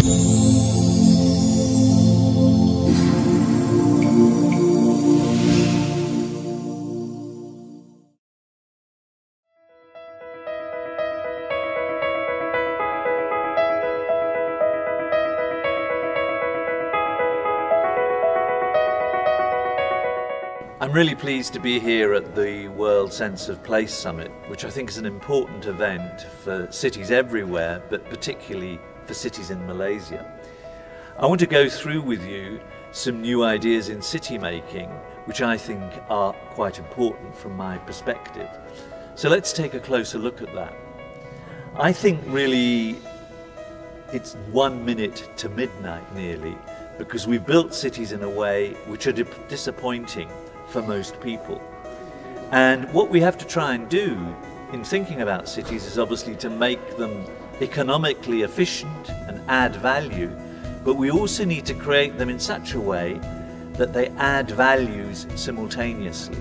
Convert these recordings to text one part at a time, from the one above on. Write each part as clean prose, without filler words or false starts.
I'm really pleased to be here at the World Sense of Place Summit, which I think is an important event for cities everywhere, but particularly for cities in Malaysia. I want to go through with you some new ideas in city making, which I think are quite important from my perspective. So let's take a closer look at that. I think really it's 1 minute to midnight nearly, because we've built cities in a way which are disappointing for most people. And what we have to try and do in thinking about cities is obviously to make them economically efficient and add value, but we also need to create them in such a way that they add values simultaneously.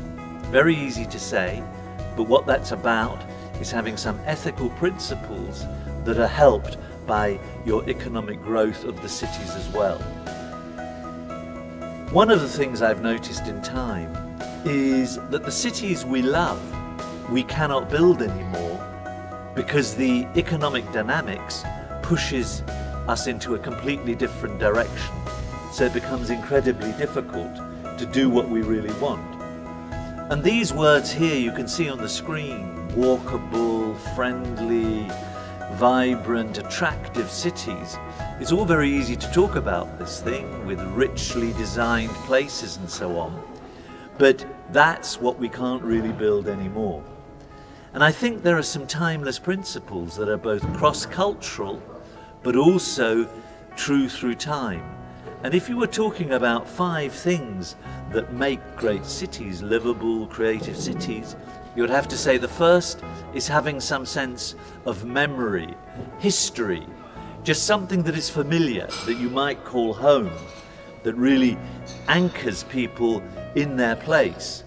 Very easy to say, but what that's about is having some ethical principles that are helped by your economic growth of the cities as well. One of the things I've noticed in time is that the cities we love, we cannot build anymore because the economic dynamics pushes us into a completely different direction. So it becomes incredibly difficult to do what we really want. And these words here you can see on the screen: walkable, friendly, vibrant, attractive cities. It's all very easy to talk about this thing with richly designed places and so on, but that's what we can't really build anymore. And I think there are some timeless principles that are both cross-cultural but also true through time. And if you were talking about 5 things that make great cities, livable, creative cities, you would have to say the first is having some sense of memory, history, just something that is familiar, that you might call home, that really anchors people in their place.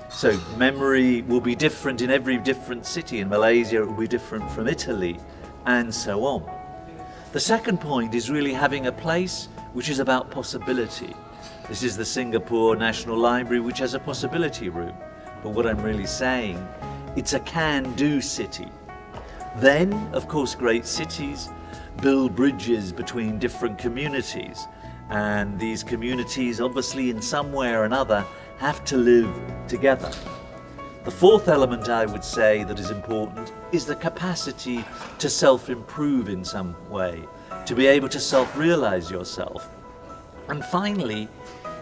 So memory will be different in every different city. In Malaysia it will be different from Italy, and so on. The second point is really having a place which is about possibility. This is the Singapore National Library, which has a possibility room. But what I'm really saying, it's a can-do city. Then, of course, great cities build bridges between different communities. And these communities, obviously, in some way or another, have to live together. The fourth element I would say that is important is the capacity to self-improve in some way, to be able to self-realize yourself. And finally,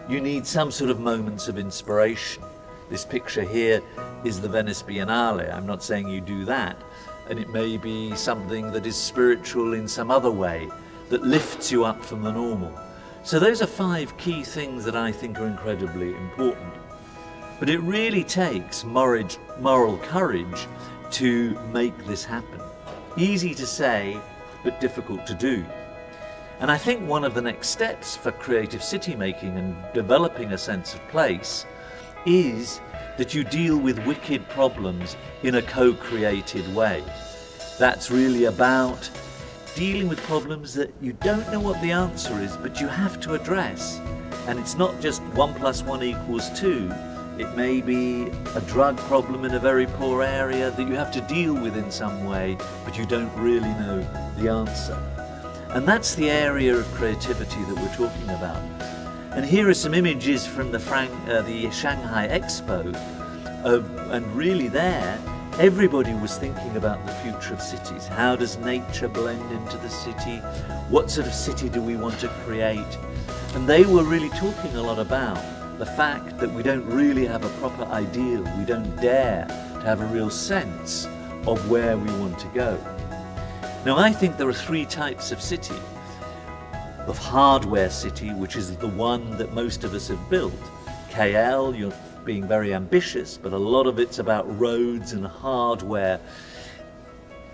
you need some sort of moments of inspiration. This picture here is the Venice Biennale. I'm not saying you do that. And it may be something that is spiritual in some other way, that lifts you up from the normal. So those are 5 key things that I think are incredibly important. But it really takes moral courage to make this happen. Easy to say, but difficult to do. And I think one of the next steps for creative city making and developing a sense of place is that you deal with wicked problems in a co-created way. That's really about dealing with problems that you don't know what the answer is, but you have to address. And it's not just 1 + 1 = 2. It may be a drug problem in a very poor area that you have to deal with in some way, but you don't really know the answer. And that's the area of creativity that we're talking about. And here are some images from the Shanghai Expo, and really there, everybody was thinking about the future of cities. How does nature blend into the city? What sort of city do we want to create? And they were really talking a lot about the fact that we don't really have a proper ideal. We don't dare to have a real sense of where we want to go. Now, I think there are 3 types of city. The hardware city, which is the one that most of us have built. KL, you're being very ambitious, but a lot of it's about roads and hardware.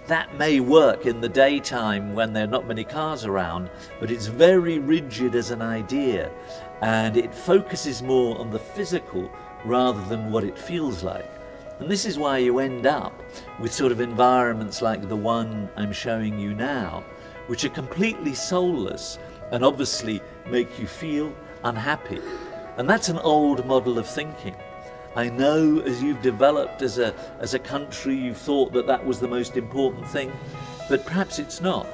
That may work in the daytime when there are not many cars around, but it's very rigid as an idea, and it focuses more on the physical rather than what it feels like. And this is why you end up with sort of environments like the one I'm showing you now, which are completely soulless and obviously make you feel unhappy. And that's an old model of thinking. I know as you've developed as a country, you've thought that that was the most important thing, but perhaps it's not.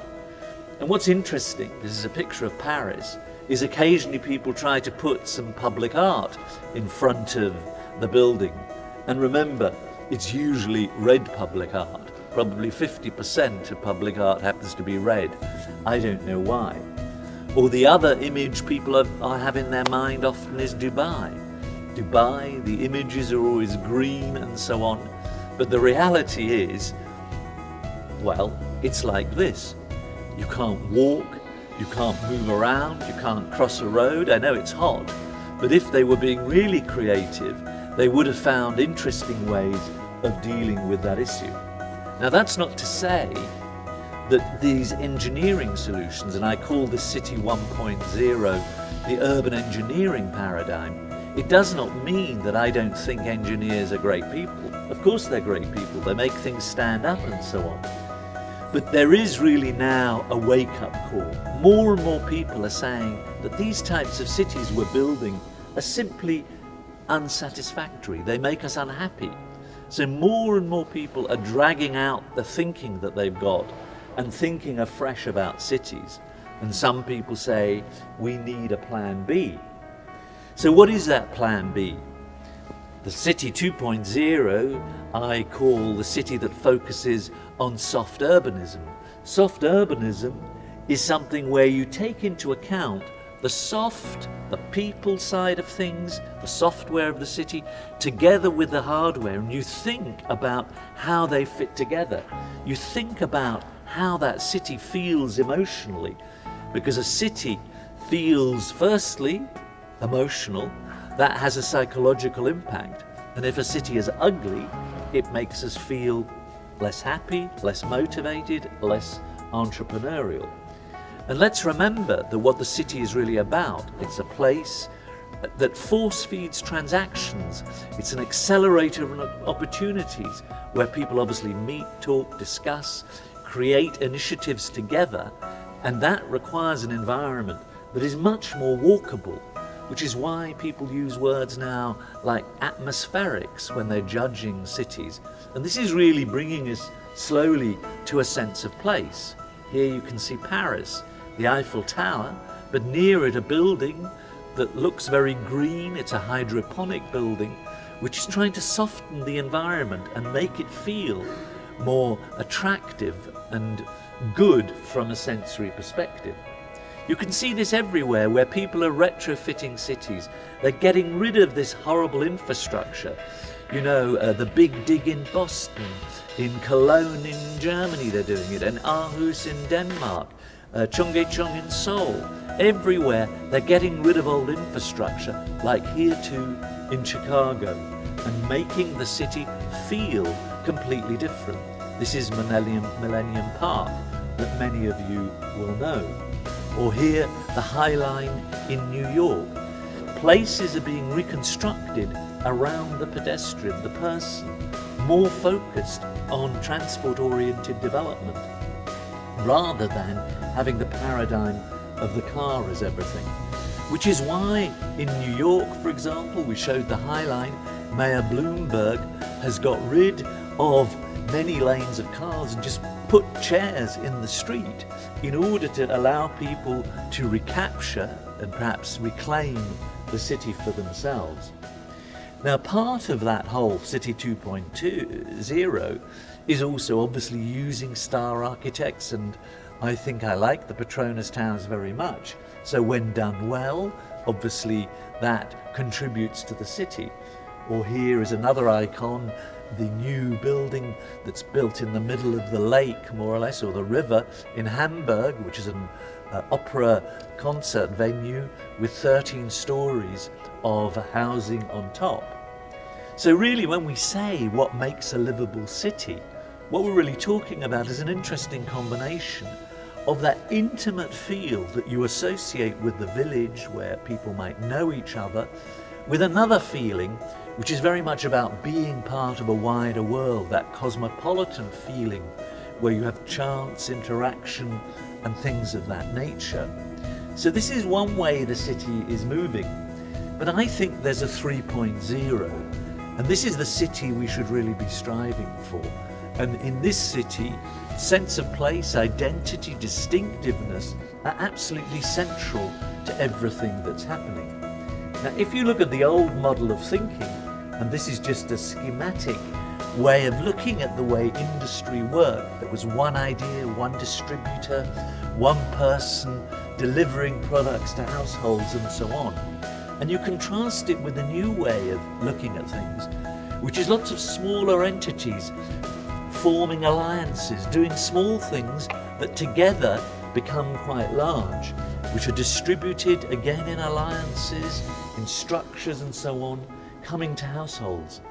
And what's interesting, this is a picture of Paris, is occasionally people try to put some public art in front of the building. And remember, it's usually red public art. Probably 50% of public art happens to be red. I don't know why. Or the other image people have in their mind often is Dubai. Dubai, the images are always green and so on. But the reality is, well, it's like this. You can't walk, you can't move around, you can't cross a road. I know it's hot, but if they were being really creative, they would have found interesting ways of dealing with that issue. Now, that's not to say that these engineering solutions, and I call this City 1.0 the urban engineering paradigm, it does not mean that I don't think engineers are great people. Of course they're great people, they make things stand up and so on. But there is really now a wake-up call. More and more people are saying that these types of cities we're building are simply unsatisfactory. They make us unhappy. So more and more people are dragging out the thinking that they've got and thinking afresh about cities. And some people say, we need a plan B. So what is that plan B? The City 2.0 I call the city that focuses on soft urbanism. Soft urbanism is something where you take into account the soft, the people side of things, the software of the city, together with the hardware, and you think about how they fit together. You think about how that city feels emotionally, because a city feels, firstly, emotional. That has a psychological impact. And if a city is ugly, it makes us feel less happy, less motivated, less entrepreneurial. And let's remember that what the city is really about, it's a place that force feeds transactions. It's an accelerator of opportunities where people obviously meet, talk, discuss, create initiatives together. And that requires an environment that is much more walkable, which is why people use words now like atmospherics when they're judging cities. And this is really bringing us slowly to a sense of place. Here you can see Paris, the Eiffel Tower, but near it a building that looks very green. It's a hydroponic building, which is trying to soften the environment and make it feel more attractive and good from a sensory perspective. You can see this everywhere where people are retrofitting cities. They're getting rid of this horrible infrastructure. You know, the Big Dig in Boston, in Cologne in Germany they're doing it, and Aarhus in Denmark, Chungcheong in Seoul. Everywhere they're getting rid of old infrastructure, like here too in Chicago, and making the city feel completely different. This is Millennium Park that many of you will know. Or here, the High Line in New York. Places are being reconstructed around the pedestrian, the person, more focused on transport-oriented development, rather than having the paradigm of the car as everything. Which is why in New York, for example, we showed the High Line, Mayor Bloomberg has got rid of many lanes of cars and just put chairs in the street in order to allow people to recapture and perhaps reclaim the city for themselves. Now, part of that whole City 2.0 is also obviously using star architects, and I think I like the Petronas Towers very much. So when done well, obviously that contributes to the city. Or here is another icon, the new building that's built in the middle of the lake, more or less, or the river in Hamburg, which is an opera concert venue with 13 stories of housing on top. So really, when we say what makes a livable city, what we're really talking about is an interesting combination of that intimate feel that you associate with the village, where people might know each other, with another feeling which is very much about being part of a wider world, that cosmopolitan feeling where you have chance, interaction and things of that nature. So this is one way the city is moving. But I think there's a 3.0, and this is the city we should really be striving for. And in this city, sense of place, identity, distinctiveness are absolutely central to everything that's happening. Now, if you look at the old model of thinking, and this is just a schematic way of looking at the way industry worked, there was one idea, one distributor, one person delivering products to households and so on. And you contrast it with a new way of looking at things, which is lots of smaller entities forming alliances, doing small things that together become quite large, which are distributed again in alliances, in structures and so on, coming to households.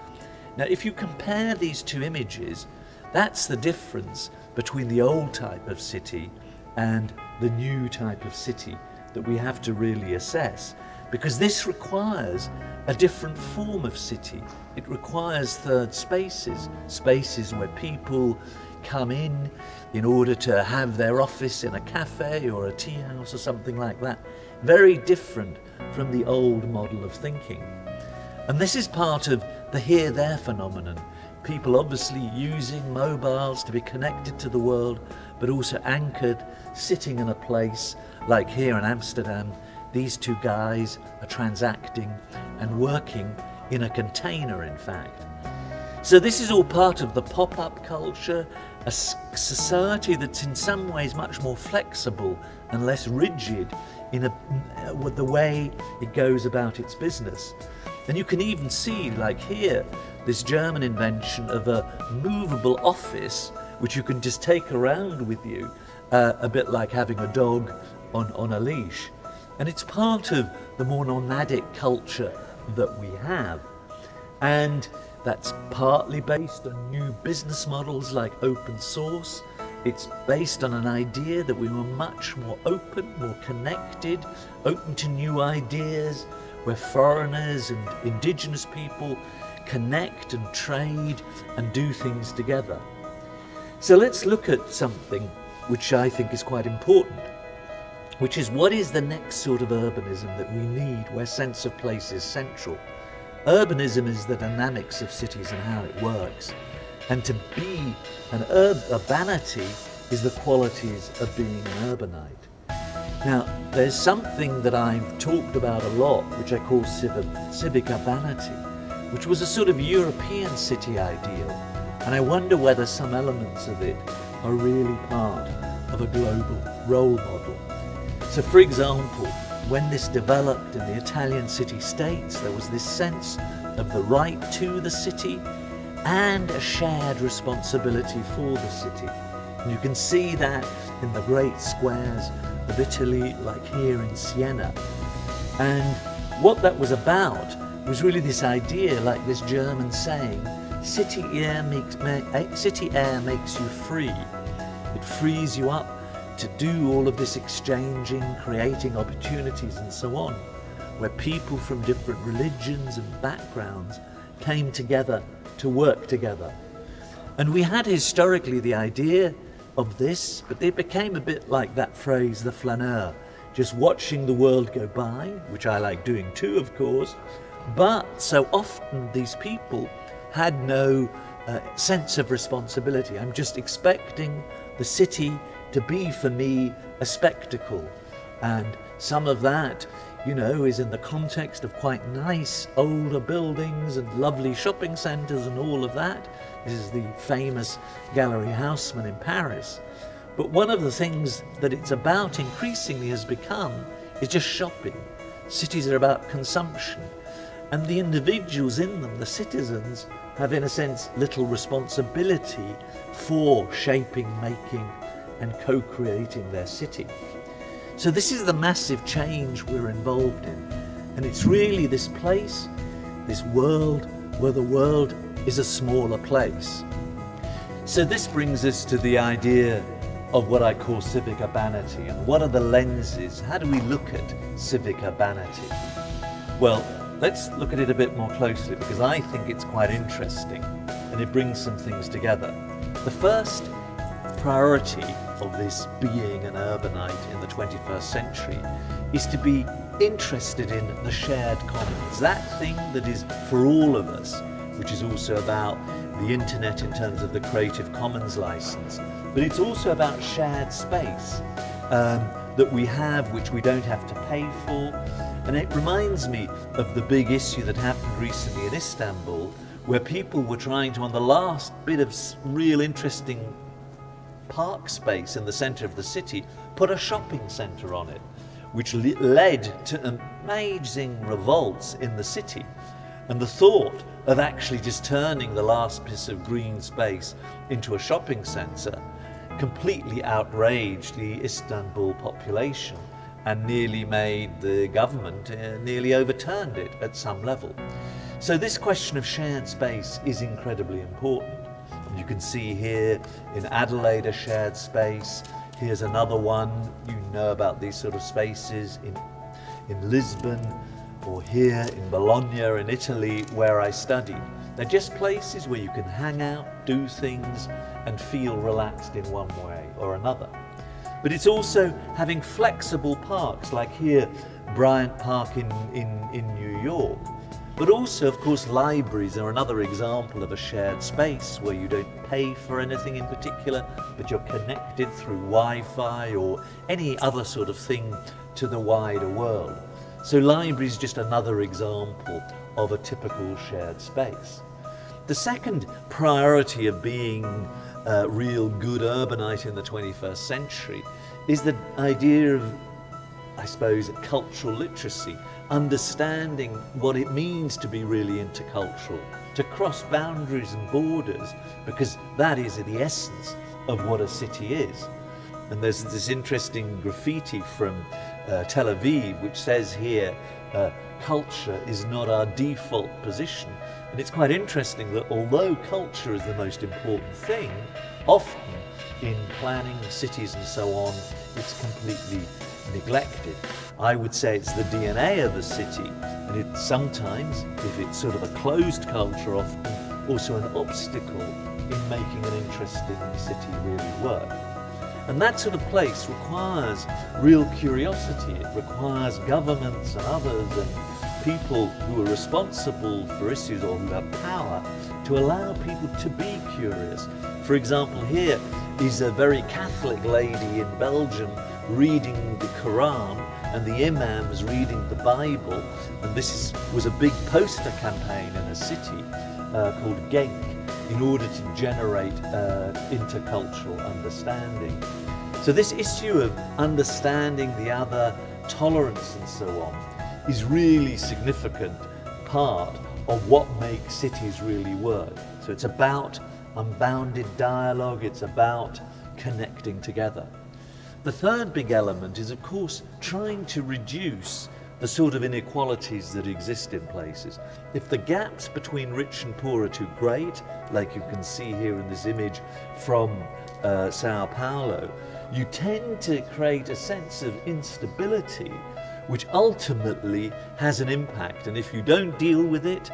Now, if you compare these two images, that's the difference between the old type of city and the new type of city that we have to really assess, because this requires a different form of city. It requires third spaces, spaces where people come in order to have their office in a cafe or a tea house or something like that. Very different from the old model of thinking. And this is part of the here-there phenomenon. People obviously using mobiles to be connected to the world, but also anchored, sitting in a place like here in Amsterdam. These two guys are transacting and working in a container, in fact. So this is all part of the pop-up culture, a society that's in some ways much more flexible and less rigid with the way it goes about its business. And you can even see, like here, this German invention of a movable office, which you can just take around with you, a bit like having a dog on a leash. And it's part of the more nomadic culture that we have. And that's partly based on new business models like open source. It's based on an idea that we were much more open, more connected, open to new ideas, where foreigners and indigenous people connect and trade and do things together. So let's look at something which I think is quite important, which is what is the next sort of urbanism that we need where sense of place is central. Urbanism is the dynamics of cities and how it works. And to be an urbanity is the qualities of being an urbanite. Now, there's something that I've talked about a lot, which I call civic urbanity, which was a sort of European city ideal. And I wonder whether some elements of it are really part of a global role model. So, for example, when this developed in the Italian city-states, there was this sense of the right to the city and a shared responsibility for the city. And you can see that in the great squares of Italy, like here in Siena. And what that was about was really this idea, like this German saying, city air makes you free. It frees you up to do all of this exchanging, creating opportunities and so on, where people from different religions and backgrounds came together to work together. And we had historically the idea of this, but it became a bit like that phrase, the flaneur, just watching the world go by, which I like doing too, of course. But so often these people had no sense of responsibility. I'm just expecting the city to be, for me, a spectacle. And some of that, you know, is in the context of quite nice older buildings and lovely shopping centres and all of that. This is the famous Galerie Haussmann in Paris. But one of the things that it's about increasingly has become is just shopping. Cities are about consumption. And the individuals in them, the citizens, have in a sense little responsibility for shaping, making and co-creating their city. So this is the massive change we're involved in. And it's really this place, this world, where the world is a smaller place. So this brings us to the idea of what I call civic urbanity. And what are the lenses? How do we look at civic urbanity? Well, let's look at it a bit more closely, because I think it's quite interesting and it brings some things together. The first priority of this being an urbanite in the 21st century is to be interested in the shared commons, that thing that is for all of us, which is also about the internet in terms of the Creative Commons license, but it's also about shared space that we have, which we don't have to pay for. And it reminds me of the big issue that happened recently in Istanbul, where people were trying to, on the last bit of real interesting park space in the centre of the city, put a shopping centre on it, which led to amazing revolts in the city. And the thought of actually just turning the last piece of green space into a shopping centre completely outraged the Istanbul population and nearly made the government, nearly overturned it at some level. So this question of shared space is incredibly important. You can see here in Adelaide a shared space. Here's another one. You know about these sort of spaces in Lisbon, or here in Bologna in Italy, where I studied. They're just places where you can hang out, do things, and feel relaxed in one way or another. But it's also having flexible parks, like here, Bryant Park in New York. But also, of course, libraries are another example of a shared space where you don't pay for anything in particular, but you're connected through Wi-Fi or any other sort of thing to the wider world. So libraries is just another example of a typical shared space. The second priority of being a real good urbanite in the 21st century is the idea of, I suppose, cultural literacy, understanding what it means to be really intercultural, to cross boundaries and borders, because that is the essence of what a city is. And there's this interesting graffiti from Tel Aviv, which says here, culture is not our default position. And it's quite interesting that although culture is the most important thing, often in planning cities and so on, it's completely neglected. I would say it's the DNA of a city, and it's sometimes, if it's sort of a closed culture, often also an obstacle in making an interesting city really work. And that sort of place requires real curiosity. It requires governments and others and people who are responsible for issues or who have power to allow people to be curious. For example, here is a very Catholic lady in Belgium reading the Quran, and the imams reading the Bible, and this was a big poster campaign in a city called Genk, in order to generate intercultural understanding. So this issue of understanding the other, tolerance and so on, is really significant part of what makes cities really work. So it's about unbounded dialogue, it's about connecting together. The third big element is, of course, trying to reduce the sort of inequalities that exist in places. If the gaps between rich and poor are too great, like you can see here in this image from Sao Paulo, you tend to create a sense of instability which ultimately has an impact. And if you don't deal with it,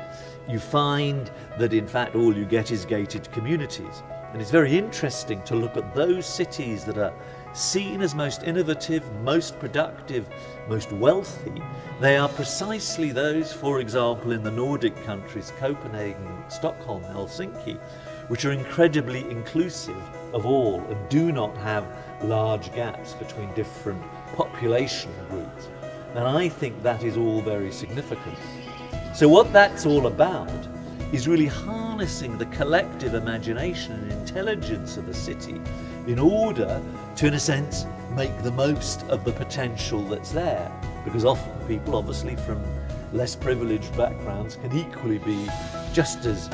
you find that in fact all you get is gated communities. And it's very interesting to look at those cities that are seen as most innovative, most productive, most wealthy. They are precisely those, for example, in the Nordic countries, Copenhagen, Stockholm, Helsinki, which are incredibly inclusive of all and do not have large gaps between different population groups. And I think that is all very significant. So what that's all about is really harnessing the collective imagination and intelligence of a city in order to, in a sense, make the most of the potential that's there. Because often people, obviously, from less privileged backgrounds can equally be just as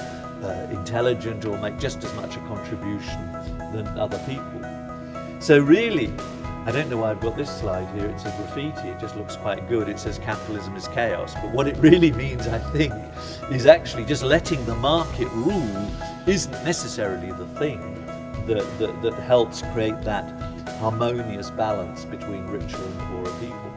intelligent or make just as much a contribution than other people. So really, I don't know why I've got this slide here, it's a graffiti, it just looks quite good, it says capitalism is chaos, but what it really means, I think, is actually just letting the market rule isn't necessarily the thing that helps create that harmonious balance between richer and poorer people.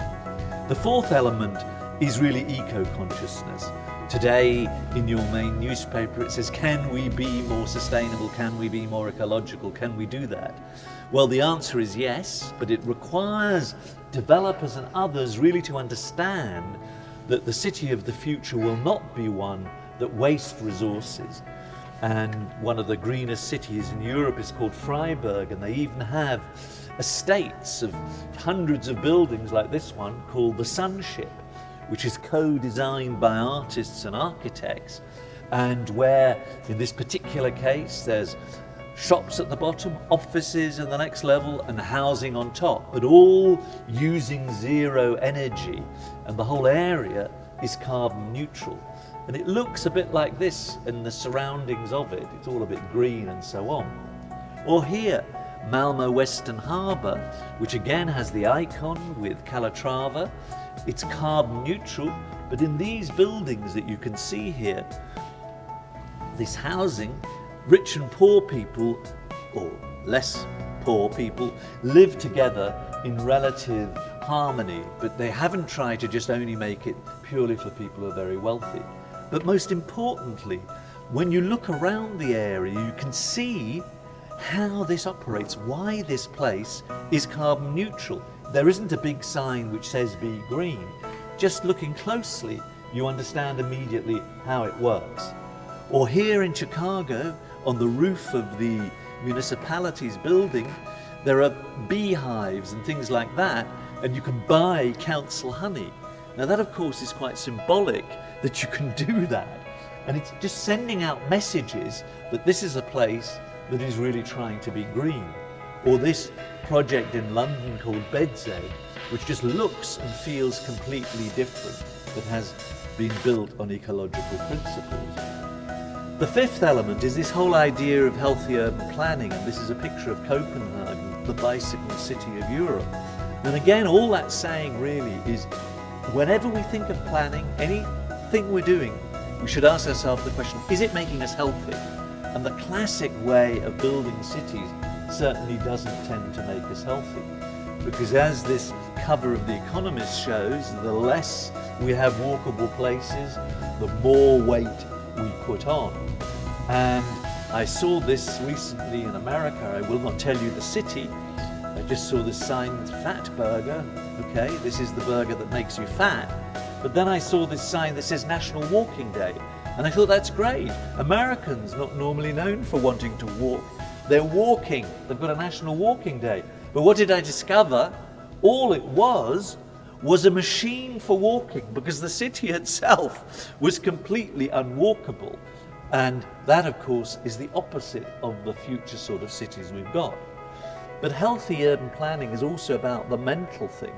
The fourth element is really eco-consciousness. Today, in your main newspaper, it says, can we be more sustainable? Can we be more ecological? Can we do that? Well, the answer is yes, but it requires developers and others really to understand that the city of the future will not be one that wastes resources. And one of the greenest cities in Europe is called Freiburg, and they even have estates of hundreds of buildings like this one called the Sunship, which is co-designed by artists and architects, and where, in this particular case, there's shops at the bottom, offices in the next level, and housing on top, but all using zero energy, and the whole area is carbon neutral. And it looks a bit like this in the surroundings of it. It's all a bit green and so on. Or here, Malmö Western Harbour, which again has the icon with Calatrava. It's carbon neutral, but in these buildings that you can see here, this housing, rich and poor people, or less poor people, live together in relative harmony, but they haven't tried to just only make it purely for people who are very wealthy. But most importantly, when you look around the area, you can see how this operates, why this place is carbon neutral. There isn't a big sign which says be green. Just looking closely, you understand immediately how it works. Or here in Chicago, on the roof of the municipality's building, there are beehives and things like that, and you can buy council honey. Now that, of course, is quite symbolic that you can do that. And it's just sending out messages that this is a place that is really trying to be green. Or this project in London called Bedside, which just looks and feels completely different, but has been built on ecological principles. The fifth element is this whole idea of healthy urban planning, and this is a picture of Copenhagen, the bicycle city of Europe. And again, all that's saying really is, whenever we think of planning, anything we're doing, we should ask ourselves the question, is it making us healthy? And the classic way of building cities certainly doesn't tend to make us healthy. Because as this cover of The Economist shows, the less we have walkable places, the more weight we put on. And I saw this recently in America. I will not tell you the city. I just saw this sign with fat burger. Okay, this is the burger that makes you fat. But then I saw this sign that says National Walking Day. And I thought, that's great. Americans, not normally known for wanting to walk, they're walking. They've got a National Walking Day. But what did I discover? All it was a machine for walking, because the city itself was completely unwalkable. And that, of course, is the opposite of the future sort of cities we've got. But healthy urban planning is also about the mental thing.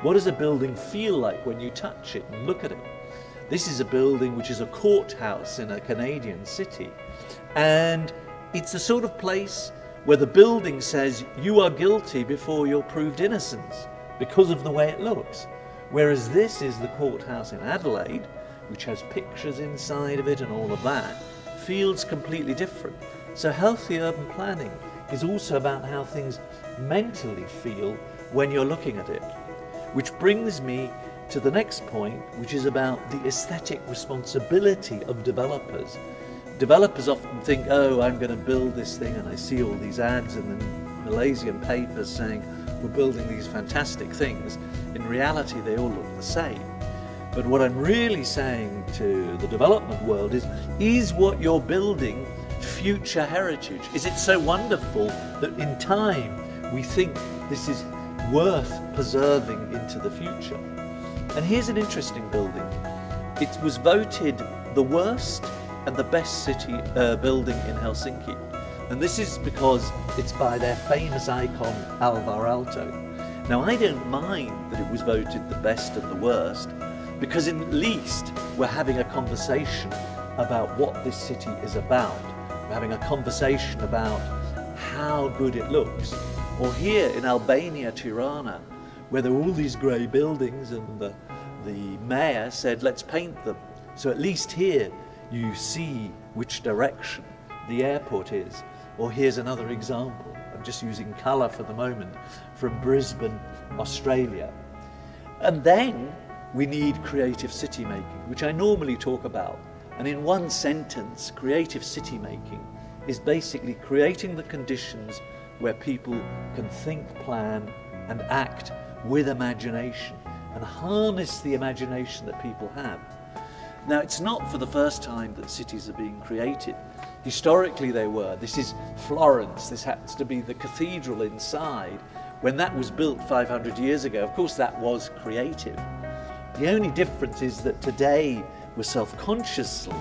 What does a building feel like when you touch it and look at it? This is a building which is a courthouse in a Canadian city. And it's the sort of place where the building says you are guilty before you're proved innocent because of the way it looks. Whereas this is the courthouse in Adelaide, which has pictures inside of it and all of that, feels completely different. So healthy urban planning is also about how things mentally feel when you're looking at it. Which brings me to the next point, which is about the aesthetic responsibility of developers. Developers often think, oh, I'm going to build this thing, and I see all these ads in the Malaysian papers saying, we're building these fantastic things. In reality, they all look the same. But what I'm really saying to the development world is what you're building future heritage? Is it so wonderful that in time we think this is worth preserving into the future? And here's an interesting building. It was voted the worst and the best city building in Helsinki. And this is because it's by their famous icon, Alvar Aalto. Now, I don't mind that it was voted the best and the worst, because at least we're having a conversation about what this city is about. We're having a conversation about how good it looks. Or here in Albania, Tirana, where there are all these grey buildings, and the mayor said, let's paint them. So at least here you see which direction the airport is. Or here's another example. I'm just using colour for the moment, from Brisbane, Australia. And then we need creative city making, which I normally talk about. And in one sentence, creative city making is basically creating the conditions where people can think, plan, and act with imagination and harness the imagination that people have. Now, it's not for the first time that cities are being created. Historically they were. This is Florence. This happens to be the cathedral inside. When that was built 500 years ago, of course that was creative. The only difference is that today we're self-consciously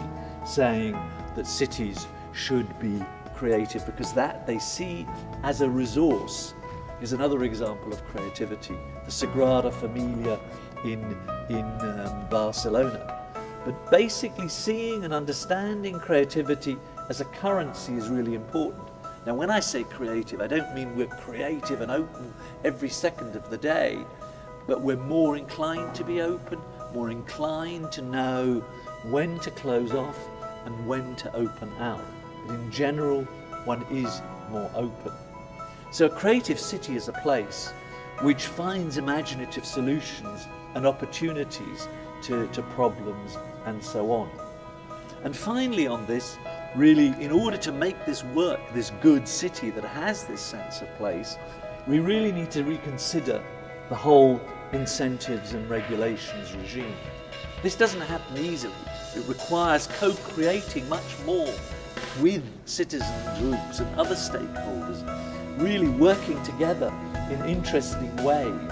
saying that cities should be creative because that they see as a resource is another example of creativity. The Sagrada Familia in Barcelona. But basically seeing and understanding creativity as a currency is really important. Now when I say creative, I don't mean we're creative and open every second of the day, but we're more inclined to be open, more inclined to know when to close off and when to open out. But in general, one is more open. So a creative city is a place which finds imaginative solutions and opportunities to problems and so on. And finally on this, really, in order to make this work, this good city that has this sense of place, we really need to reconsider the whole incentives and regulations regime. This doesn't happen easily. It requires co-creating much more with citizen groups and other stakeholders, really working together in interesting ways.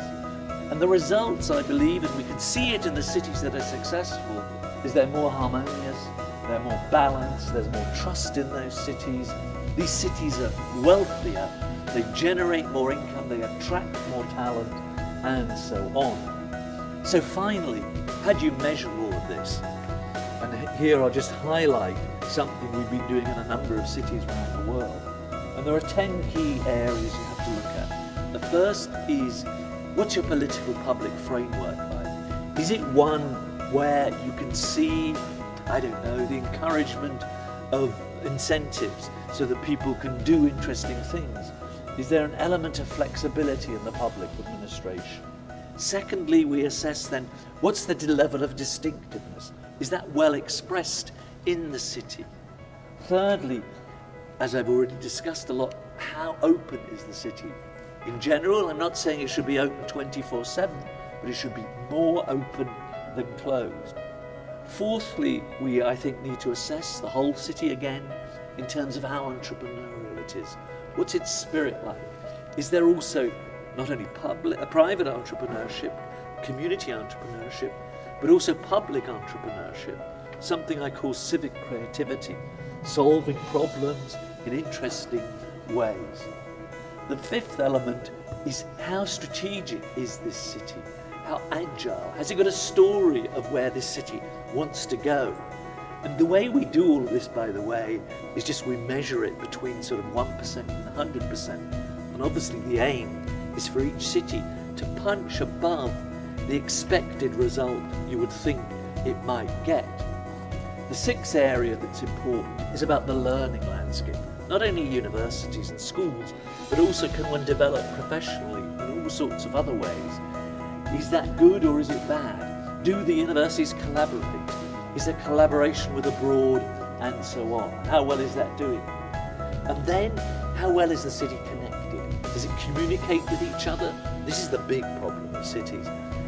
And the results, I believe, and we can see it in the cities that are successful, is they're more harmonious, they're more balanced, there's more trust in those cities. These cities are wealthier, they generate more income, they attract more talent, and so on. So finally, how do you measure all of this? And here I'll just highlight something we've been doing in a number of cities around the world. And there are 10 key areas you have to look at. The first is, what's your political public framework like? Is it one where you can see, I don't know, the encouragement of incentives so that people can do interesting things? Is there an element of flexibility in the public administration? Secondly, we assess then, what's the level of distinctiveness? Is that well expressed in the city? Thirdly, as I've already discussed a lot, how open is the city? In general, I'm not saying it should be open 24/7, but it should be more open than closed. Fourthly, we, I think, need to assess the whole city again in terms of how entrepreneurial it is. What's its spirit like? Is there also not only private entrepreneurship, community entrepreneurship, but also public entrepreneurship, something I call civic creativity, solving problems in interesting ways. The fifth element is, how strategic is this city? How agile? Has it got a story of where this city wants to go? And the way we do all of this, by the way, is just we measure it between sort of 1% and 100%. And obviously the aim is for each city to punch above the expected result you would think it might get. The sixth area that's important is about the learning landscape. Not only universities and schools, but also can one develop professionally in all sorts of other ways. Is that good or is it bad? Do the universities collaborate? Is there collaboration with abroad and so on? How well is that doing? And then, how well is the city connected? Does it communicate with each other? This is the big problem of cities.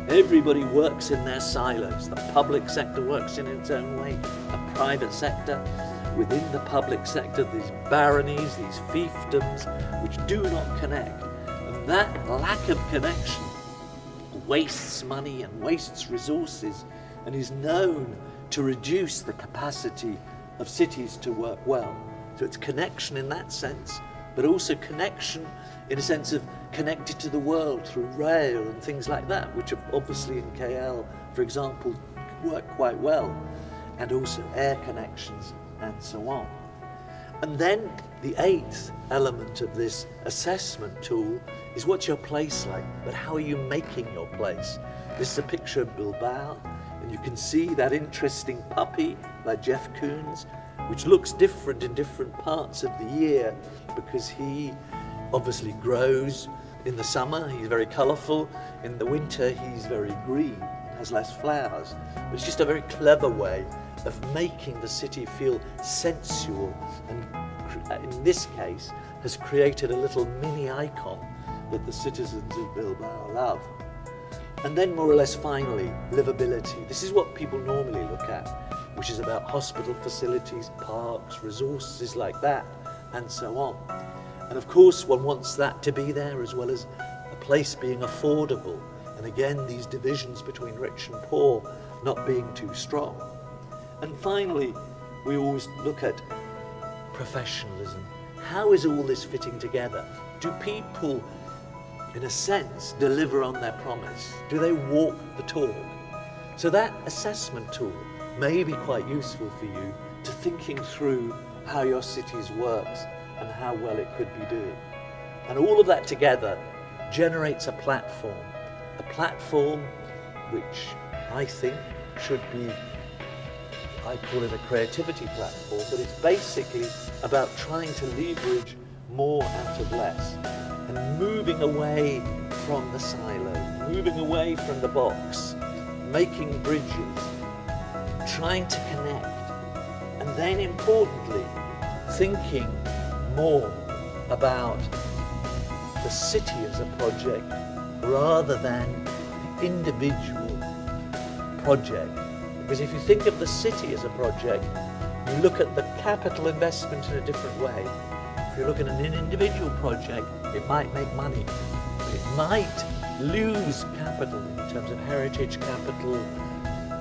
Everybody works in their silos. The public sector works in its own way, the private sector. Within the public sector, these baronies, these fiefdoms, which do not connect. And that lack of connection wastes money and wastes resources and is known to reduce the capacity of cities to work well. So it's connection in that sense, but also connection in a sense of connected to the world through rail and things like that, which have obviously in KL, for example, work quite well, and also air connections and so on. And then the eighth element of this assessment tool is, what's your place like? But how are you making your place? This is a picture of Bilbao, and you can see that interesting puppy by Jeff Koons, which looks different in different parts of the year because he obviously grows. In the summer he's very colourful, in the winter he's very green. has less flowers. It's just a very clever way of making the city feel sensual, and in this case has created a little mini icon that the citizens of Bilbao love. And then more or less finally, livability. This is what people normally look at, which is about hospital facilities, parks, resources like that, and so on. And of course one wants that to be there, as well as a place being affordable. And again, these divisions between rich and poor not being too strong. And finally, we always look at professionalism. How is all this fitting together? Do people, in a sense, deliver on their promise? Do they walk the talk? So that assessment tool may be quite useful for you to thinking through how your cities works and how well it could be doing. And all of that together generates a platform which I think should be, I call it a creativity platform, but it's basically about trying to leverage more out of less and moving away from the silo, moving away from the box, making bridges, trying to connect, and then importantly, thinking more about the city as a project rather than the individual project. Because if you think of the city as a project, you look at the capital investment in a different way. If you're looking at an individual project, it might make money, but it might lose capital in terms of heritage capital,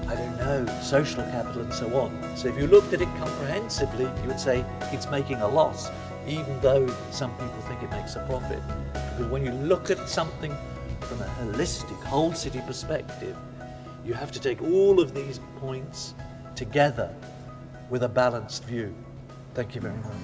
I don't know, social capital and so on. So if you looked at it comprehensively, you would say it's making a loss, even though some people think it makes a profit. Because when you look at something from a holistic, whole city perspective, you have to take all of these points together with a balanced view. Thank you very much.